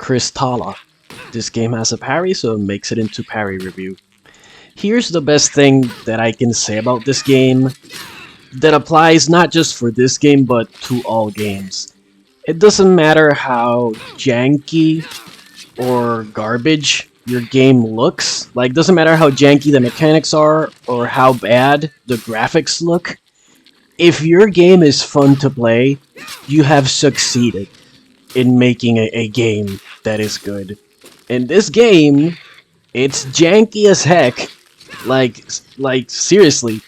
Kristala. This game has a parry, so it makes it into parry review. Here's the best thing that I can say about this game that applies not just for this game but to all games. It doesn't matter how janky or garbage your game looks, like doesn't matter how janky the mechanics are or how bad the graphics look. If your game is fun to play, you have succeeded in making a game that is good. In this game, it's janky as heck. Like seriously,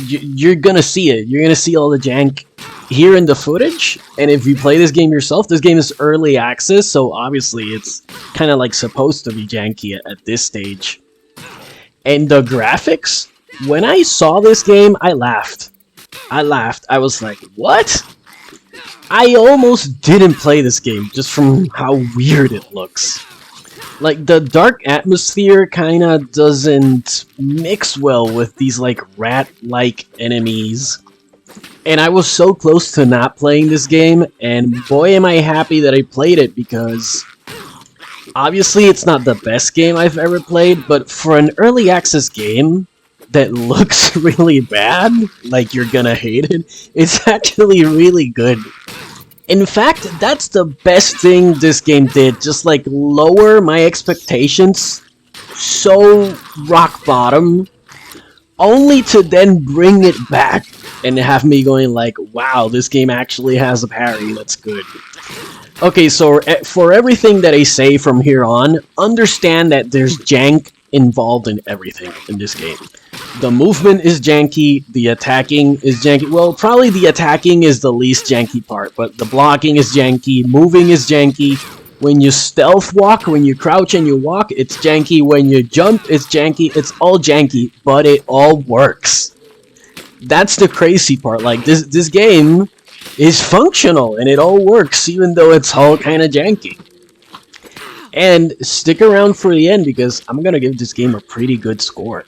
you're gonna see it. You're gonna see all the jank here in the footage. And if you play this game yourself, this game is early access, so obviously it's kind of like supposed to be janky at this stage. And the graphics, when I saw this game, I laughed. I was like, what? I almost didn't play this game just from how weird it looks. Like, the dark atmosphere kinda doesn't mix well with these, like, rat-like enemies. And I was so close to not playing this game, and boy am I happy that I played it, because obviously it's not the best game I've ever played, but for an early access game that looks really bad, like you're gonna hate it, it's actually really good. In fact, that's the best thing this game did, just like lower my expectations so rock bottom, only to then bring it back and have me going like, wow, this game actually has a parry, that's good. Okay, so for everything that I say from here on, understand that there's jank involved in everything in this game. The movement is janky, the attacking is janky. Well, probably the attacking is the least janky part, but the blocking is janky, moving is janky. When you stealth walk, when you crouch and you walk, it's janky. When you jump, it's janky. It's all janky, but it all works. That's the crazy part. Like, this game is functional, and it all works, even though it's all kind of janky. And stick around for the end, because I'm gonna give this game a pretty good score.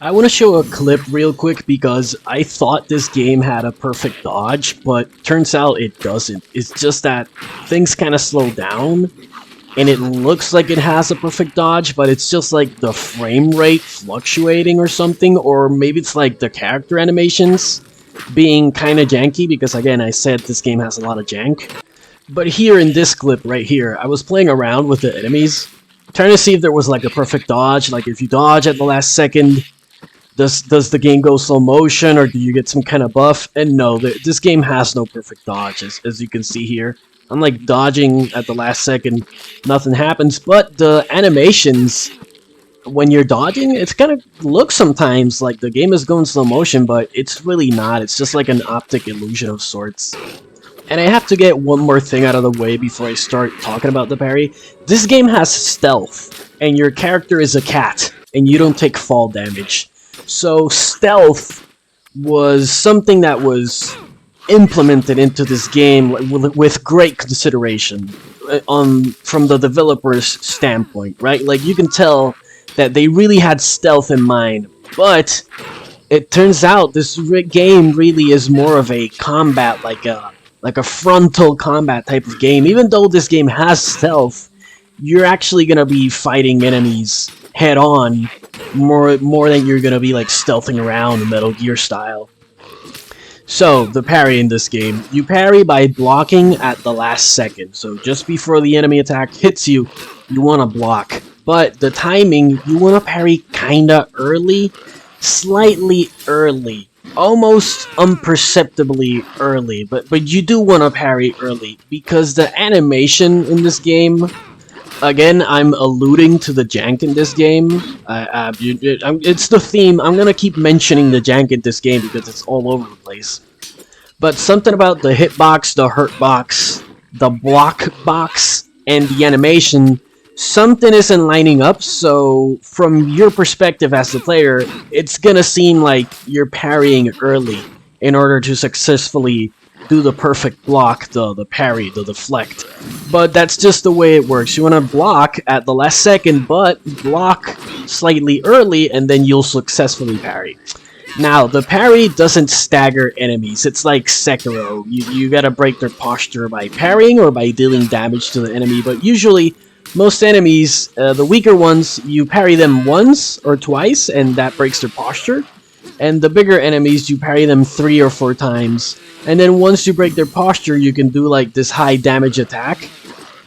I want to show a clip real quick because I thought this game had a perfect dodge, but turns out it doesn't. It's just that things kind of slow down, and it looks like it has a perfect dodge, but it's just like the frame rate fluctuating or something, or maybe it's like the character animations being kind of janky, because again, I said this game has a lot of jank. But here in this clip right here, I was playing around with the enemies, trying to see if there was like a perfect dodge, like if you dodge at the last second, does the game go slow motion, or do you get some kind of buff? And no, this game has no perfect dodge, as you can see here. I'm like dodging at the last second, nothing happens, but the animations, when you're dodging, it's kind of looks sometimes like the game is going slow motion, but it's really not. It's just like an optic illusion of sorts. And I have to get one more thing out of the way before I start talking about the parry. This game has stealth, and your character is a cat, and you don't take fall damage. So stealth was something that was implemented into this game with great consideration from the developer's standpoint, right? Like, you can tell that they really had stealth in mind, but it turns out this game really is more of a combat, like a frontal combat type of game. Even though this game has stealth, you're actually gonna be fighting enemies head on more than you're gonna be like stealthing around Metal Gear style. So the parry in this game, you parry by blocking at the last second. So just before the enemy attack hits you, you want to block. But the timing, you want to parry kinda early, slightly early, almost imperceptibly early, but you do want to parry early, because the animation in this game, again, I'm alluding to the jank in this game. It's the theme. I'm gonna keep mentioning the jank in this game because it's all over the place. But something about the hitbox, the hurt box, the block box, and the animation, something isn't lining up, so from your perspective as the player, it's gonna seem like you're parrying early in order to successfully do the perfect block, the parry, the deflect. But that's just the way it works. You want to block at the last second, but block slightly early, and then you'll successfully parry. Now, the parry doesn't stagger enemies. It's like Sekiro. You gotta break their posture by parrying or by dealing damage to the enemy, but usually, most enemies, the weaker ones, you parry them once or twice, and that breaks their posture. And the bigger enemies, you parry them 3 or 4 times. And then once you break their posture, you can do like this high damage attack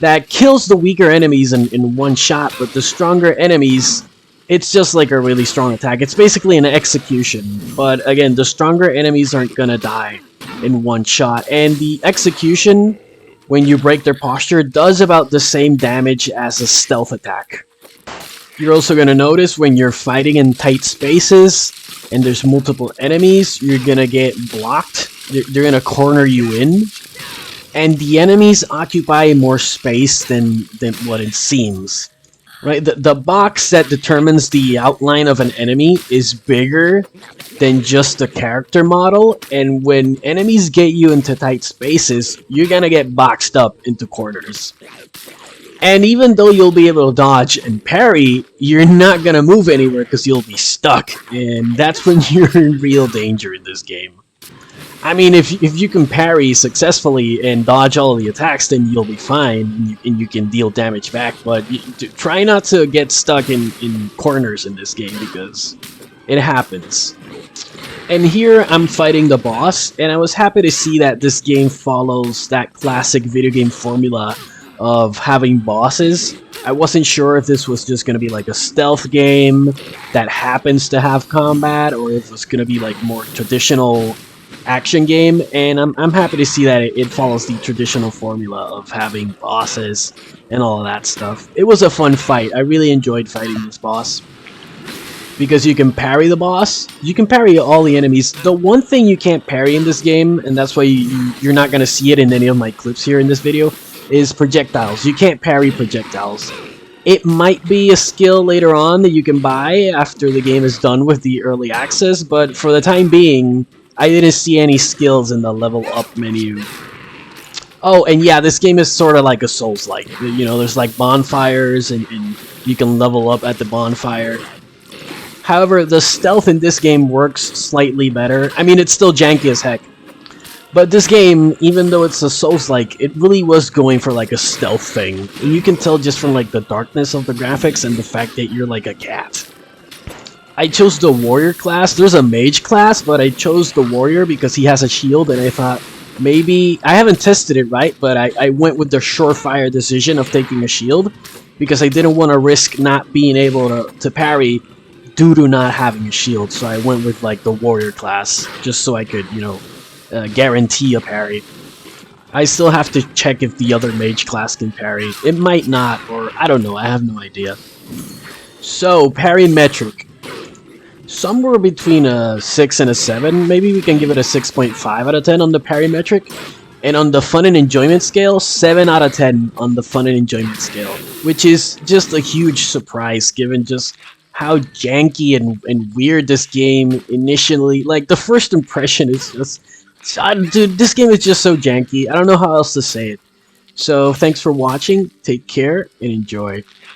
that kills the weaker enemies in one shot, but the stronger enemies, it's just like a really strong attack. It's basically an execution, but again, the stronger enemies aren't gonna die in one shot. And the execution, when you break their posture, does about the same damage as a stealth attack. You're also gonna notice when you're fighting in tight spaces and there's multiple enemies, you're gonna get blocked. They're gonna corner you in. And the enemies occupy more space than what it seems. Right? The box that determines the outline of an enemy is bigger than just the character model, and when enemies get you into tight spaces, you're gonna get boxed up into corners. And even though you'll be able to dodge and parry, you're not gonna move anywhere because you'll be stuck, and that's when you're in real danger in this game. I mean, if you can parry successfully and dodge all of the attacks, then you'll be fine, and you can deal damage back, but try not to get stuck in corners in this game, because it happens. And here, I'm fighting the boss, and I was happy to see that this game follows that classic video game formula of having bosses. I wasn't sure if this was just going to be like a stealth game that happens to have combat, or if it was going to be like more traditional action game, and I'm happy to see that it follows the traditional formula of having bosses and all of that stuff. It was a fun fight. I really enjoyed fighting this boss. Because you can parry the boss, you can parry all the enemies. The one thing you can't parry in this game, and that's why you're not going to see it in any of my clips here in this video, is projectiles. You can't parry projectiles. It might be a skill later on that you can buy after the game is done with the early access, but for the time being, I didn't see any skills in the level up menu. Oh, and yeah, this game is sort of like a Soulslike. You know, there's like bonfires, and you can level up at the bonfire. However, the stealth in this game works slightly better. I mean, it's still janky as heck. But this game, even though it's a Souls-like, it really was going for like a stealth thing. And you can tell just from like the darkness of the graphics and the fact that you're like a cat. I chose the warrior class. There's a mage class, but I chose the warrior because he has a shield, and I thought maybe... I haven't tested it right, but I went with the surefire decision of taking a shield because I didn't want to risk not being able to parry due to not having a shield. So I went with like the warrior class just so I could, you know, guarantee a parry. I still have to check if the other mage class can parry. It might not, or I don't know. I have no idea. So, parry metric. Somewhere between a 6 and a 7. Maybe we can give it a 6.5 out of 10 on the parry metric. And on the fun and enjoyment scale, 7 out of 10 on the fun and enjoyment scale. Which is just a huge surprise given just how janky and weird this game initially... Like, the first impression is just... Dude, this game is just so janky. I don't know how else to say it. So, thanks for watching. Take care and enjoy.